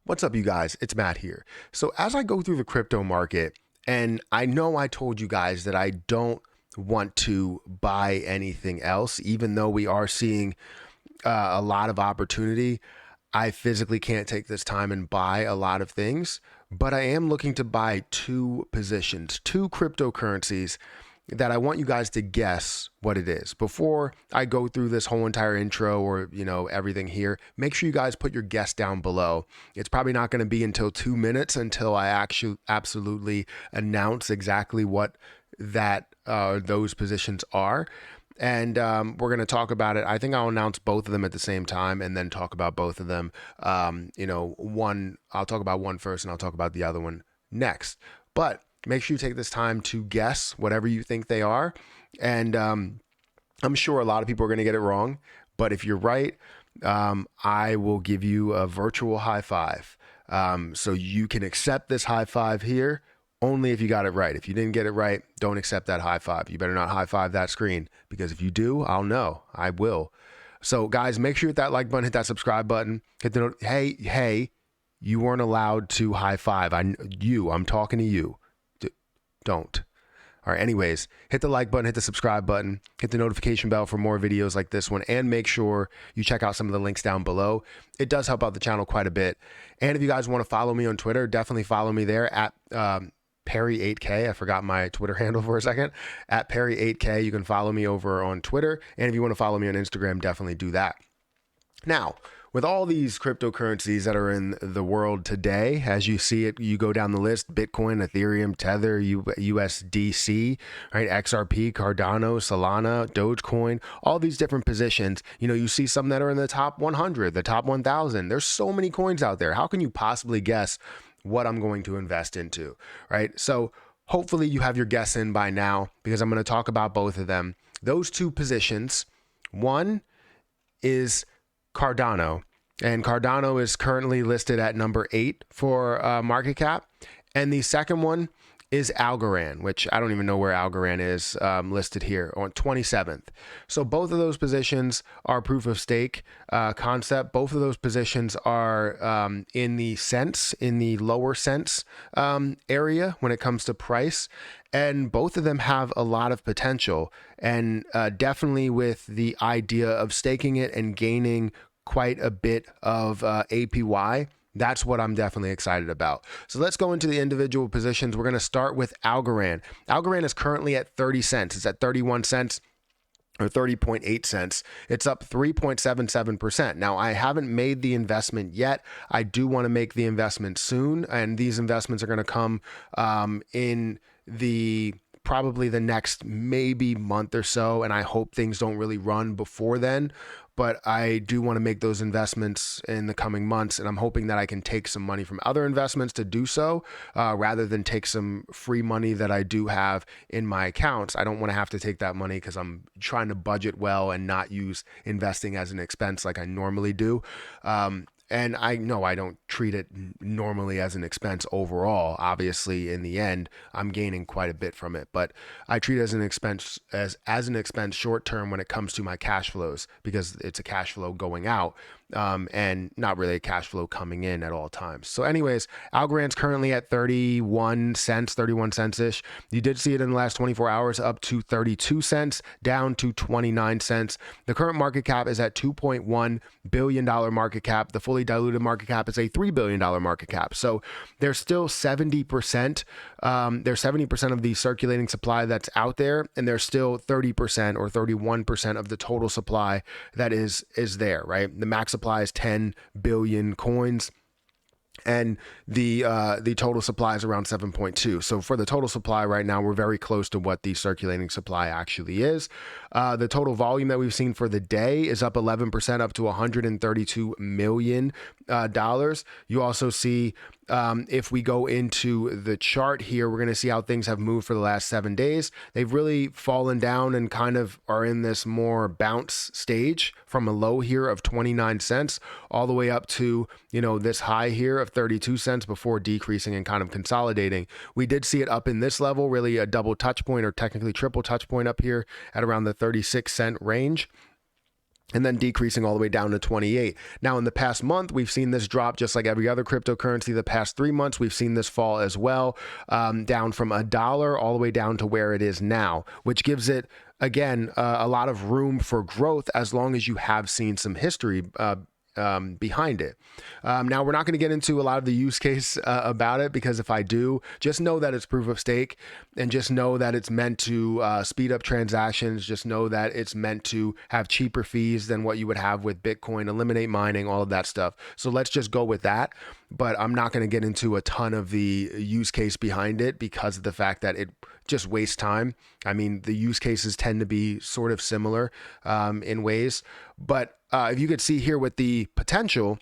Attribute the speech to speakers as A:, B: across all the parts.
A: What's up, you guys? It's Matt here. So as I go through the crypto market, and I know I told you guys that I don't want to buy anything else, even though we are seeing a lot of opportunity. I physically can't take this time and buy a lot of things, but I am looking to buy two positions, two cryptocurrencies that I want you guys to guess what it is. Before I go through this whole entire intro or, everything here, make sure you guys put your guess down below. It's probably not going to be until 2 minutes until I actually absolutely announce exactly what those positions are. And we're going to talk about it. I think I'll announce both of them at the same time and then talk about both of them. I'll talk about one first and I'll talk about the other one next. But make sure you take this time to guess whatever you think they are. And I'm sure a lot of people are going to get it wrong. But if you're right, I will give you a virtual high five. So you can accept this high five here only if you got it right. If you didn't get it right, don't accept that high five. You better not high five that screen, because if you do, I'll know. I will. So guys, make sure you hit that like button, hit that subscribe button, hit the hey, you weren't allowed to high five. I'm talking to you. Don't. All right, anyways, hit the like button, hit the subscribe button, hit the notification bell for more videos like this one, and make sure you check out some of the links down below. It does help out the channel quite a bit. And if you guys want to follow me on Twitter, definitely follow me there at Perry8K. I forgot my Twitter handle for a second. At Perry8K, you can follow me over on Twitter. And if you want to follow me on Instagram, definitely do that. Now, with all these cryptocurrencies that are in the world today, as you see it, you go down the list: Bitcoin, Ethereum, Tether, USDC, right? XRP, Cardano, Solana, Dogecoin, all these different positions. You see some that are in the top 100, the top 1,000. There's so many coins out there. How can you possibly guess what I'm going to invest into, right? So hopefully you have your guess in by now, because I'm going to talk about both of them. Those two positions, one is Cardano, and Cardano is currently listed at number 8 for market cap. And the second one is Algorand, which I don't even know where Algorand is listed here, on 27th. So both of those positions are proof of stake concept. Both of those positions are in the lower cents area when it comes to price. And both of them have a lot of potential, and definitely with the idea of staking it and gaining quite a bit of APY. That's what I'm definitely excited about. So let's go into the individual positions. We're going to start with Algorand. Algorand is currently at 30 cents. It's at 31 cents or 30.8 cents. It's up 3.77%. Now, I haven't made the investment yet. I do want to make the investment soon, and these investments are going to come in probably the next maybe month or so, and I hope things don't really run before then. But I do want to make those investments in the coming months, and I'm hoping that I can take some money from other investments to do so, rather than take some free money that I do have in my accounts. I don't want to have to take that money because I'm trying to budget well and not use investing as an expense like I normally do. And I know I don't treat it normally as an expense overall. Obviously, in the end, I'm gaining quite a bit from it, but I treat it as an expense, as an expense short term when it comes to my cash flows, because it's a cash flow going out, and not really a cash flow coming in at all times. So anyways, Algorand's currently at 31 cents-ish. You did see it in the last 24 hours up to 32 cents, down to 29 cents. The current market cap is at $2.1 billion market cap. The fully diluted market cap is a $3 billion market cap. So there's still 70%. There's 70% of the circulating supply that's out there, and there's still 30% or 31% of the total supply that is there, right? The max supply is 10 billion coins, and the total supply is around 7.2. So for the total supply right now, we're very close to what the circulating supply actually is. The total volume that we've seen for the day is up 11%, up to $132 million. You also see, if we go into the chart here, we're going to see how things have moved for the last 7 days. They've really fallen down and kind of are in this more bounce stage from a low here of 29 cents all the way up to, this high here of 32 cents before decreasing and kind of consolidating. We did see it up in this level, really a double touch point, or technically triple touch point up here at around the 36 cent range. and then decreasing all the way down to 28. Now, in the past month, we've seen this drop just like every other cryptocurrency. The past 3 months, we've seen this fall as well, down from $1 all the way down to where it is now, which gives it, again, a lot of room for growth as long as you have seen some history behind it. Now, we're not going to get into a lot of the use case about it, because if I do, just know that it's proof of stake, and just know that it's meant to speed up transactions. Just know that it's meant to have cheaper fees than what you would have with Bitcoin, eliminate mining, all of that stuff. So let's just go with that. But I'm not going to get into a ton of the use case behind it, because of the fact that it just wastes time. I mean, the use cases tend to be sort of similar in ways. But if you could see here with the potential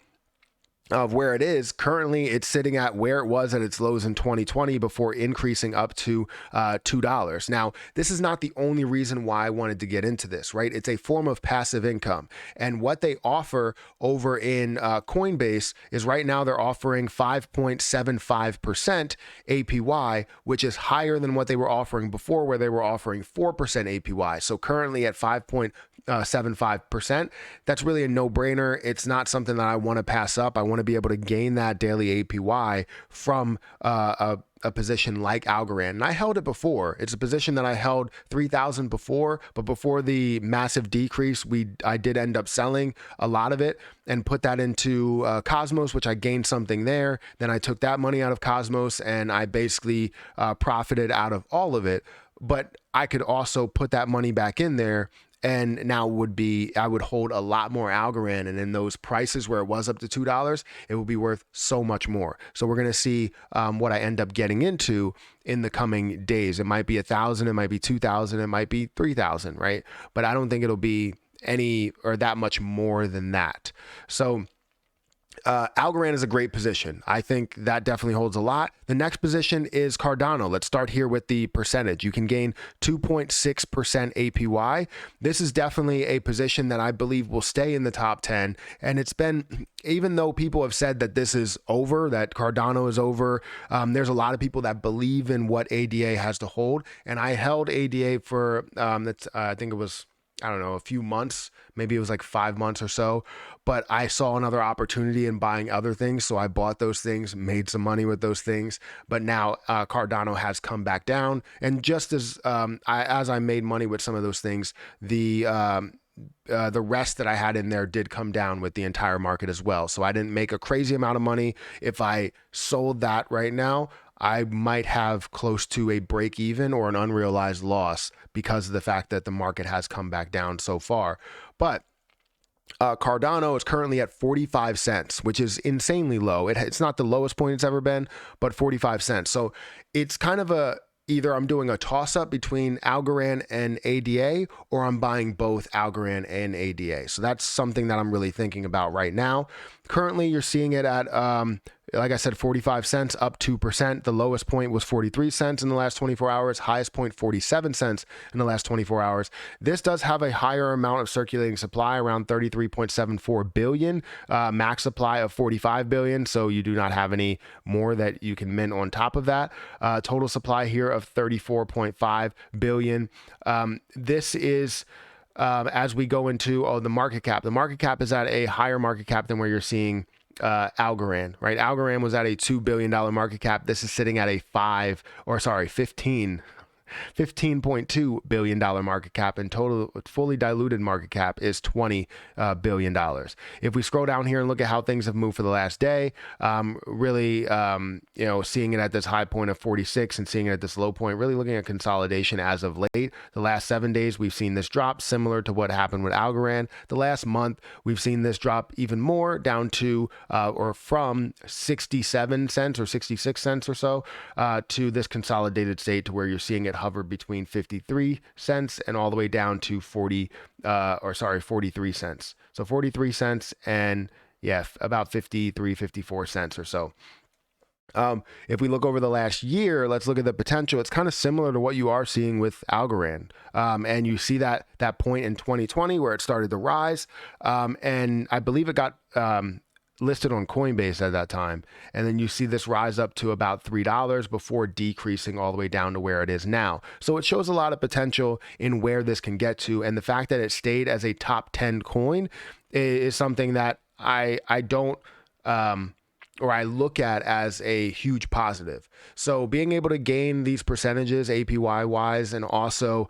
A: of where it is currently, it's sitting at where it was at its lows in 2020 before increasing up to $2. Now, this is not the only reason why I wanted to get into this, right? It's a form of passive income. And what they offer over in Coinbase is right now they're offering 5.75% APY, which is higher than what they were offering before, where they were offering 4% APY. So currently at 5.75%, that's really a no-brainer. It's not something that I want to pass up. I want to be able to gain that daily APY from a position like Algorand. And I held it before. It's a position that I held 3,000 before, but before the massive decrease, I did end up selling a lot of it and put that into Cosmos, which I gained something there. Then I took that money out of Cosmos and I basically profited out of all of it. But I could also put that money back in there, and now I would hold a lot more Algorand, and in those prices where it was up to $2, it will be worth so much more. So we're going to see what I end up getting into in the coming days. It might be 1,000, it might be 2,000, it might be 3,000, right? But I don't think it'll be any or that much more than that. So Algorand is a great position. I think that definitely holds a lot. The next position is Cardano. Let's start here with the percentage. You can gain 2.6% APY. This is definitely a position that I believe will stay in the top 10. And it's been, even though people have said that this is over, that Cardano is over, there's a lot of people that believe in what ADA has to hold. And I held ADA for, I think it was, I don't know, a few months, maybe it was like 5 months or so, but I saw another opportunity in buying other things. So I bought those things, made some money with those things. But now Cardano has come back down. And just as I made money with some of those things, the rest that I had in there did come down with the entire market as well. So I didn't make a crazy amount of money. If I sold that right now, I might have close to a break even or an unrealized loss because of the fact that the market has come back down so far. But Cardano is currently at 45 cents, which is insanely low. It's not the lowest point it's ever been, but 45 cents. So it's kind of either I'm doing a toss-up between Algorand and ADA, or I'm buying both Algorand and ADA. So that's something that I'm really thinking about right now. Currently, you're seeing it at, like I said, 45 cents, up 2%. The lowest point was 43 cents in the last 24 hours, highest point 47 cents in the last 24 hours. This does have a higher amount of circulating supply, around 33.74 billion, max supply of 45 billion. So you do not have any more that you can mint on top of that. Total supply here of 34.5 billion. This is as we go into the market cap. The market cap is at a higher market cap than where you're seeing Algorand, right? Algorand was at a $2 billion market cap. This is sitting at a $15.2 billion market cap, and total fully diluted market cap is $20 billion. If we scroll down here and look at how things have moved for the last day, really, seeing it at this high point of 46 and seeing it at this low point, really looking at consolidation as of late. The last 7 days, we've seen this drop, similar to what happened with Algorand. The last month, we've seen this drop even more, down to or from 67 cents or 66 cents or so to this consolidated state, to where you're seeing it hover between 53 cents and all the way down to 43 cents. So 43 cents and about 53, 54 cents or so. If we look over the last year, let's look at the potential. It's kind of similar to what you are seeing with Algorand. And you see that point in 2020 where it started to rise. And I believe it got listed on Coinbase at that time. And then you see this rise up to about $3 before decreasing all the way down to where it is now. So it shows a lot of potential in where this can get to. And the fact that it stayed as a top 10 coin is something that I don't, or I look at as a huge positive. So being able to gain these percentages APY wise, and also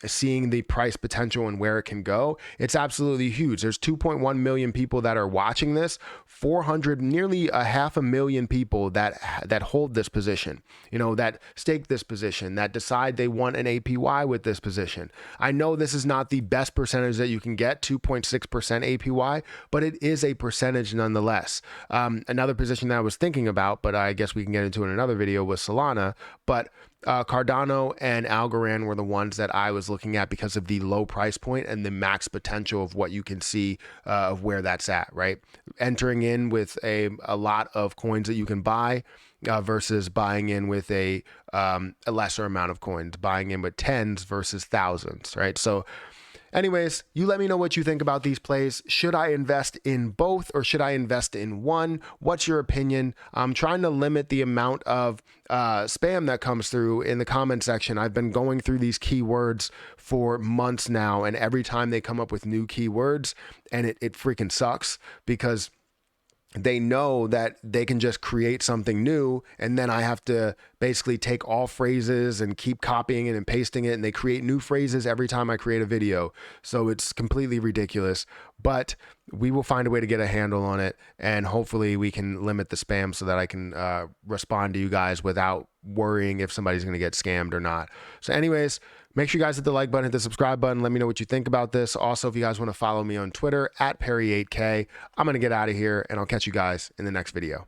A: seeing the price potential and where it can go, it's absolutely huge. There's 2.1 million people that are watching this, 400, nearly a 500,000 people that hold this position, you know, that stake this position, that decide they want an APY with this position. I know this is not the best percentage that you can get, 2.6% APY, but it is a percentage nonetheless. Another position that I was thinking about, but I guess we can get into in another video, was Solana. But Cardano and Algorand were the ones that I was looking at because of the low price point and the max potential of what you can see of where that's at, right? Entering in with a lot of coins that you can buy versus buying in with a lesser amount of coins, buying in with tens versus thousands, right? So anyways, you let me know what you think about these plays. Should I invest in both or should I invest in one? What's your opinion? I'm trying to limit the amount of spam that comes through in the comment section. I've been going through these keywords for months now, and every time they come up with new keywords, and it freaking sucks because they know that they can just create something new, and then I have to basically take all phrases and keep copying it and pasting it, and they create new phrases every time I create a video. So it's completely ridiculous, but we will find a way to get a handle on it, and hopefully we can limit the spam so that I can respond to you guys without worrying if somebody's going to get scammed or not. So anyways, make sure you guys hit the like button, hit the subscribe button. Let me know what you think about this. Also, if you guys want to follow me on Twitter at Perry8K, I'm going to get out of here, and I'll catch you guys in the next video.